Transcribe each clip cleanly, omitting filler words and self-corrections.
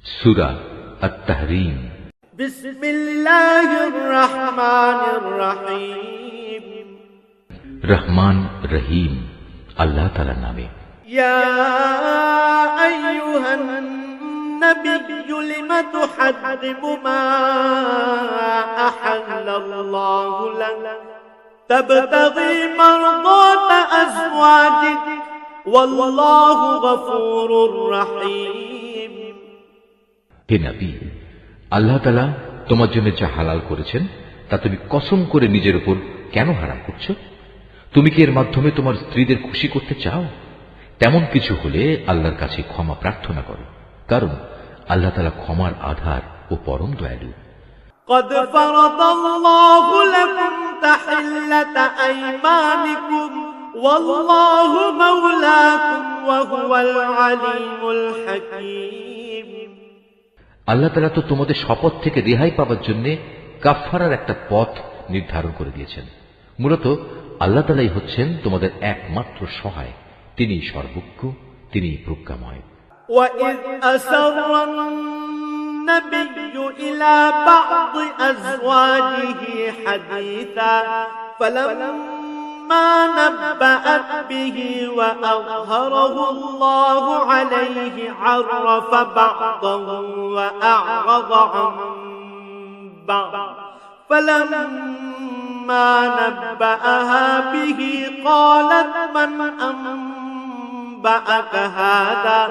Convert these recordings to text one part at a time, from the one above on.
সূরা আত-তাহরীম। বিসমিল্লাহির রহমানির রহিম। রহমান রহিম আল্লাহ তাআলার নামে। ইয়া আইয়ুহান নাবিয়্যু লিমা তুহাররিমু মা আহাল্লাল্লাহু লাক তাবতাগী মারদাতা আজওয়াজিক ওয়াল্লাহু গফুরুর রহিম। হে নবী, আল্লাহ তাআলা তোমার জন্য যা হালাল করেছেন তা তুমি কসম করে নিজের উপর কেন হারাম করছো? তুমি কি এর মাধ্যমে তোমার স্ত্রীদের খুশি করতে চাও? তেমন কিছু হলে আল্লাহর কাছে ক্ষমা প্রার্থনা করো, কারণ আল্লাহ তাআলা ক্ষমার আধার ও পরম দয়ালু। قد فرض الله لكم تحلة أيمانكم والله مولاكم وهو العليم الحكيم। আল্লাহ তাআলা তো তোমাদের শপথ থেকে রেহাই পাওয়ার জন্য কাফফারার একটা পথ নির্ধারণ করে দিয়েছেন। মূলত আল্লাহ তাআলাই হচ্ছেন তোমাদের একমাত্র সহায়, তিনি সর্বজ্ঞ, তিনি প্রজ্ঞাময়। وَإِذْ أَسَرَّ النَّبِيُّ إِلَى بَعْضِ أَزْوَاجِهِ حَدِيثًا فَلَمَّا نَبَّأَتْ بِهِ وَأَظْهَرَهُ اللَّهُ عَلَيْهِ عَرَّفَ بَعْضَهُ وَأَعْرَضَ عَن بَعْضٍ فَلَمَّا نَبَّأَهَا بِهِ قَالَتْ مَنْ أنبأك هذا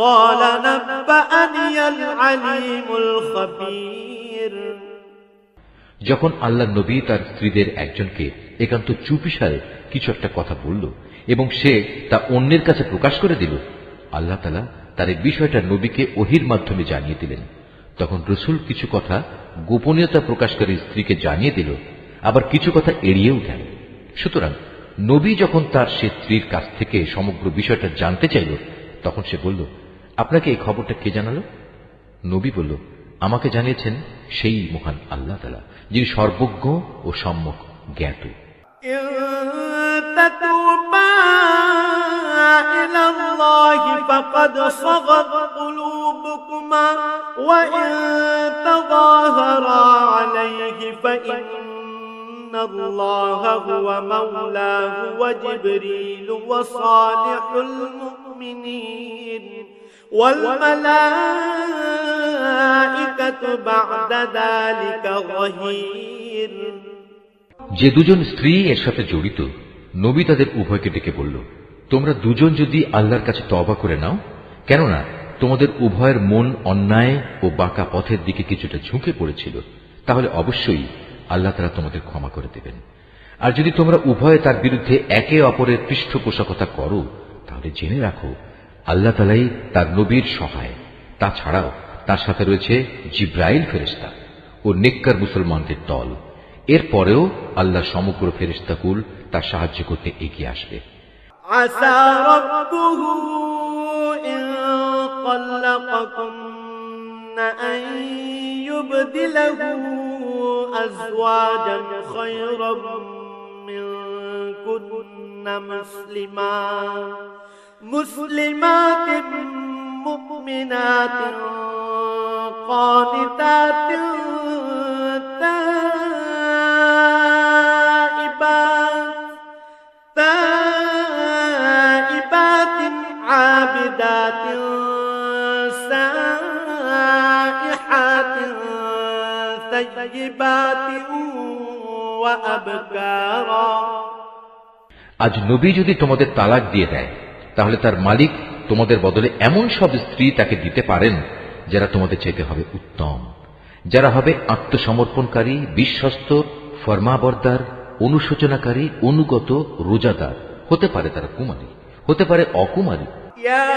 قال نبأني العليم الخبير। যখন আল্লাহ নবী তার স্ত্রীদের একজনকে একান্ত চুপিসারে কিছু একটা কথা বলল এবং সে তা অন্যের কাছে প্রকাশ করে দিল, আল্লাহ তাআলা তার এই বিষয়টা নবীকে ওহীর মাধ্যমে জানিয়ে দিলেন। তখন রাসূল কিছু কথা গোপনীয়তা প্রকাশকারী স্ত্রীকে জানিয়ে দিল, আবার কিছু কথা এড়িয়েও গেল। সুতরাং নবী যখন তার সে স্ত্রীর কাছ থেকে সমগ্র বিষয়টা জানতে চাইল, তখন সে বলল, আপনাকে এই খবরটা কে জানালো? নবী বলল, আমাকে জানিয়েছেন সেই মহান আল্লাহ তাআলা, যিনি সর্বজ্ঞ ও সম্যক জ্ঞাত। إلى الله فقد صغت قلوبكما وإن تظاهرا عليه فإن الله هو مولاه وجبريل وصالح المؤمنين والملائكة بعد ذلك ظهير। যে দুজন স্ত্রী এর সাথে জড়িত, নবী তাদের উভয়কে ডেকে বলল, তোমরা দুজন যদি আল্লাহর কাছে তওবা করে নাও, কেননা তোমাদের উভয়ের মন অন্যায় ও বাঁকা পথের দিকে কিছুটা ঝুঁকে পড়েছিল, তাহলে অবশ্যই আল্লাহ তাআলা তোমাদের ক্ষমা করে দেবেন। আর যদি তোমরা উভয়ে তার বিরুদ্ধে একে অপরের পৃষ্ঠপোষকতা করো, তাহলে জেনে রাখো আল্লাহ তাআলাই তার নবীর সহায়। তাছাড়াও তার সাথে রয়েছে জিব্রাইল ফেরেশতা ও নেককার মুসলমানদের দল। এরপরেও আল্লাহ সমগ্র ফেরেশতাকুল তার সাহায্য করতে এগিয়ে আসবে। عسى ربه إن طلقكن أن يبدله أزواجا خيرا منكن مسلمات مؤمنات قانتات تائبات عابدات سائحات ثيبات وأبكارا। আজ নবী যদি তোমাদের তালাক দিয়ে দেয়, তাহলে তার মালিক তোমাদের বদলে এমন সব স্ত্রী তাকে দিতে পারেন যারা তোমাদের চাইতে হবে উত্তম, যারা হবে আত্মসমর্পণকারী, বিশ্বস্ত, ফরমাবরদার, অনুশোচনাকারী, অনুগত, রোজাদার। হতে পারে তারা কুমারী, হতে পারে অকুমারী। ইয়া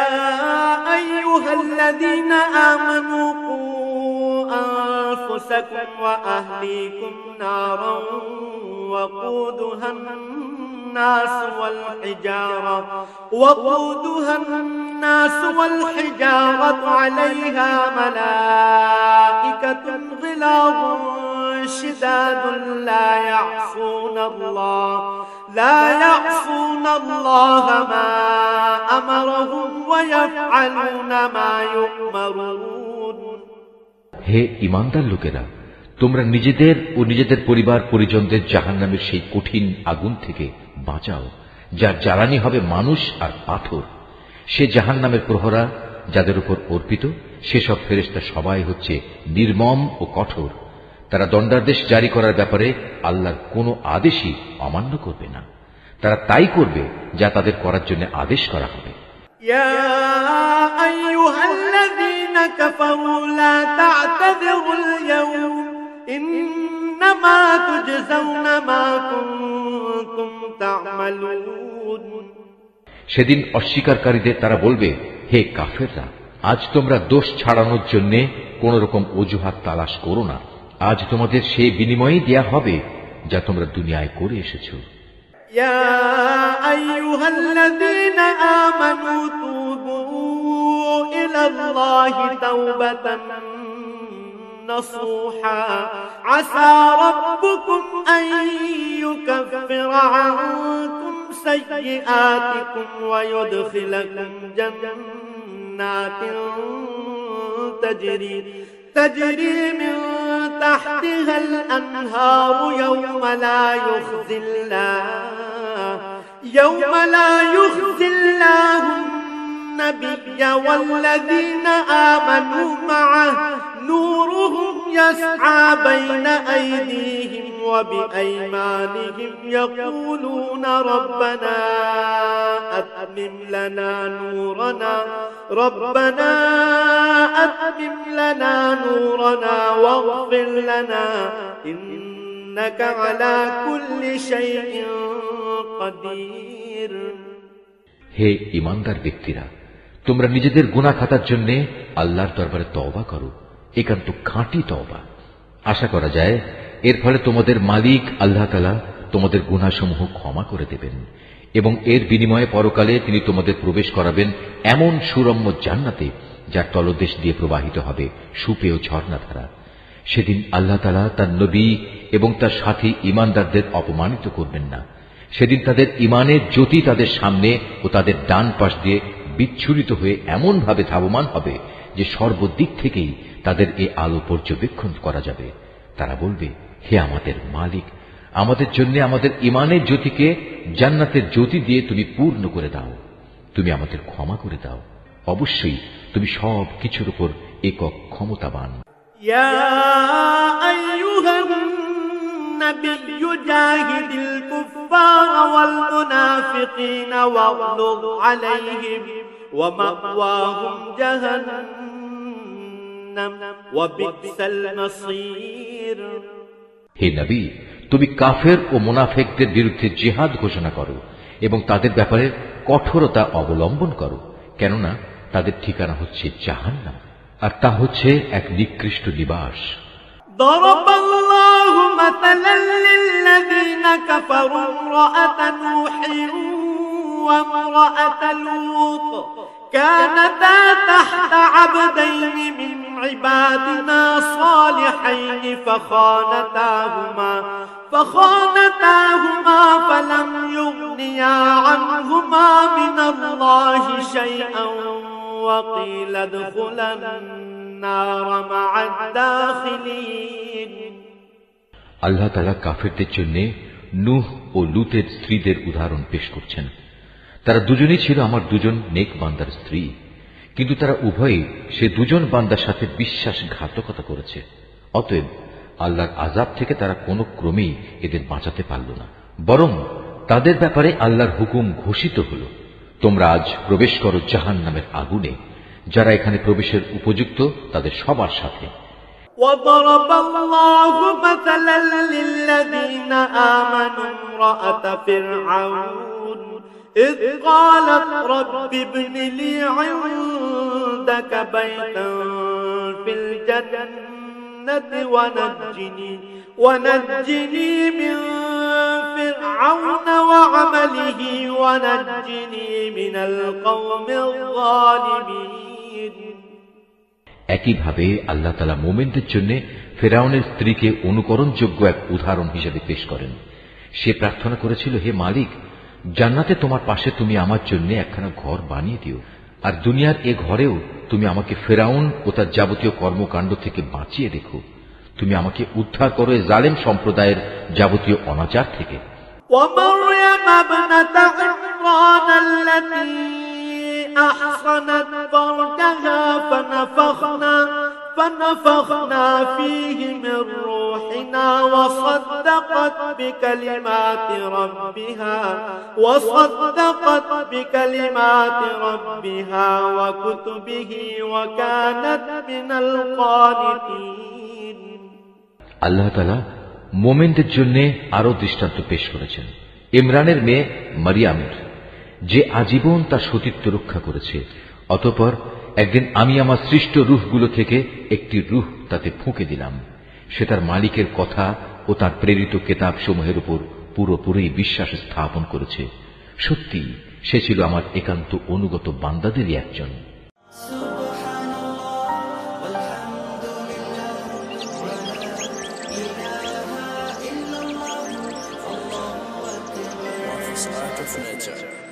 আইয়ুহাল্লাযীনা আমানু কু আনফুসাকুম ওয়া আহলিকুম নারান ওয়াকুদুহান الناس والحجارة عليها ملائكة غلاظ شداد لا يعصون الله ما أمرهم ويفعلون ما يؤمرون। হে ঈমানদার লোকেরা, তোমরা নিজেদের ও নিজেদের পরিবার পরিজনদের জাহান্নামের সেই কঠিন আগুন থেকে বাঁচাও, যার জ্বালানি হবে মানুষ আর পাথর। সে জাহান্নামের প্রহরা যাদের উপর অর্পিত, সেসব ফেরেশতা সবাই হচ্ছে নির্মম ও কঠোর। তারা দণ্ডাদেশ জারি করার ব্যাপারে আল্লাহর কোনো আদেশই অমান্য করবে না। তারা তাই করবে যা তাদের করার জন্য আদেশ করা হবে। يا أيها الذين كفروا لا تعتذروا اليوم إنما تجزون ما كنتم تعملون। সেদিন অস্বীকারীদের তারা বলবে, হে কাফেররা, আজ তোমরা দোষ ছাড়ানোর জন্য কোন রকম অজুহাত তালাশ করো না। আজ তোমাদের সেই বিনিময়ই দেয়া হবে যা তোমরা দুনিয়ায় করে এসেছো। يا أيها الذين آمنوا توبوا إلى الله توبة نصوحا عسى ربكم أن يكفر عنكم سيئاتكم ويدخلكم جنات تجري من تحتها الأنهار يوم لا يخزي الله النبي والذين آمنوا معه نورهم يسعى بين أيديهم وبأيمانهم يقولون ربنا أتمم لنا نورنا واغفر لنا إنك على كل شيء قدير। হে ঈমানদার ব্যক্তিরা, তোমরা নিজেদের গুনাহ খাতার জন্য আল্লাহর দরবারে তওবা করো, একান্ত খাঁটি তওবা। আশা করা যায় এর ফলে তোমাদের মালিক আল্লাহ তাআলা তোমাদের গুনাহসমূহ ক্ষমা করে দেবেন এবং এর বিনিময়ে পরকালে তিনি তোমাদের প্রবেশ করাবেন এমন সুরম্য জান্নাতে যার তলদেশ দিয়ে প্রবাহিত হবে সুপেয় ঝর্ণাধারা। সেদিন আল্লাহ তাআলা তার নবী এবং তার সাথী ঈমানদারদের অপমানিত করবেন না। সেদিন তাদের ঈমানের জ্যোতি তাদের সামনে ও তাদের ডান পাশ দিয়ে বিচ্ছুরিত হয়ে এমন ভাবে ধাবমান হবে যে সর্বদিক থেকেই তাদের এই আলো পর্যবেক্ষণ করা যাবে। তারা বলবে, হে আমাদের মালিক, আমাদের জন্য আমাদের ঈমানের জ্যোতিকে জান্নাতের জ্যোতি দিয়ে তুমি পূর্ণ করে দাও, তুমি আমাদের ক্ষমা করে দাও। অবশ্যই তুমি সব কিছুর উপর একক ক্ষমতাবান। يا أيها النبي جاهد الكفار والمنافقين واغلظ عليهم ومأواهم جهنم وبئس المصير। হে নবী, তুমি কাফের ও মুনাফিকদের বিরুদ্ধে জিহাদ ঘোষণা করো এবং তাদের ব্যাপারে কঠোরতা অবলম্বন করো, কেননা তাদের ঠিকানা হচ্ছে জাহান্নাম, আর তা হচ্ছে এক নিকৃষ্ট নিবাস। ضرب الله مثلا للذين كفروا امرأة نوح وامرأة لوط كانتا تحت عبدين من عبادنا صالحين فخانتاهما فلم يغنيا عنهما من الله شيئا وقيل ادخلا النار مع الداخلين। আল্লাহ তাআলা কাফেরদের জন্য নূহ ও লূতের স্ত্রীদের উদাহরণ পেশ করছেন। তারা দুজনেই ছিল আমার দুজন নেক বান্দার স্ত্রী, কিন্তু তারা উভয়ই সে দুজন বান্দার সাথে বিশ্বাসঘাতকতা করেছে। অতএব আল্লাহর আযাব থেকে তারা কোনো ক্রমেই এদের বাঁচাতে পারল না, বরং তাদের ব্যাপারে আল্লাহর হুকুম ঘোষিত হল, তোমরা আজ প্রবেশ করো জাহান্নামের আগুনে। যারা এখানে প্রবেশের উপযুক্ত তাদের সবার সাথে। وضرب الله مثلا للذين آمنوا امرأة فرعون إذ قالت رب ابن لي عندك بيتا في الجنة ونجني من فرعون وعمله ونجني من القوم الظالمين। একইভাবে আল্লাহ তাআলা মুমিনদের জন্য ফিরআউনের স্ত্রীকে অনুকরণযোগ্য এক উদাহরণ হিসেবে পেশ করেন। সে প্রার্থনা করেছিল, হে মালিক, জান্নাতে তোমার পাশে তুমি আমার জন্য একখানা ঘর বানিয়ে দিও, আর দুনিয়ার এ ঘরেও তুমি আমাকে ফেরাউন ও তার যাবতীয় কর্মকাণ্ড থেকে বাঁচিয়ে রেখো। তুমি আমাকে উদ্ধার করো এ জালেম সম্প্রদায়ের যাবতীয় অনাচার থেকে। ومريم ابنة عمران التي أحصنت فرجها فنفخنا فيه من روحنا وصدقت بكلمات ربها وكتبه وكانت من القانتين। আল্লাহ তাআলা মোমেনদের জন্য আরো দৃষ্টান্ত পেশ করেছেন ইমরানের মেয়ে মারিয়ামের, যে আজীবন তার সতীত্ব রক্ষা করেছে। অতঃপর একদিন আমি আমার সৃষ্ট রূহগুলো থেকে একটি রূহ তাতে ফুঁকে দিলাম। সে তার মালিকের কথা ও তার প্রেরিত কেতাব সমূহের উপর পুরোপুরি বিশ্বাস স্থাপন করেছে। সত্যি সে ছিল আমার একান্ত অনুগত বান্দাদেরই একজন। Art of Nature.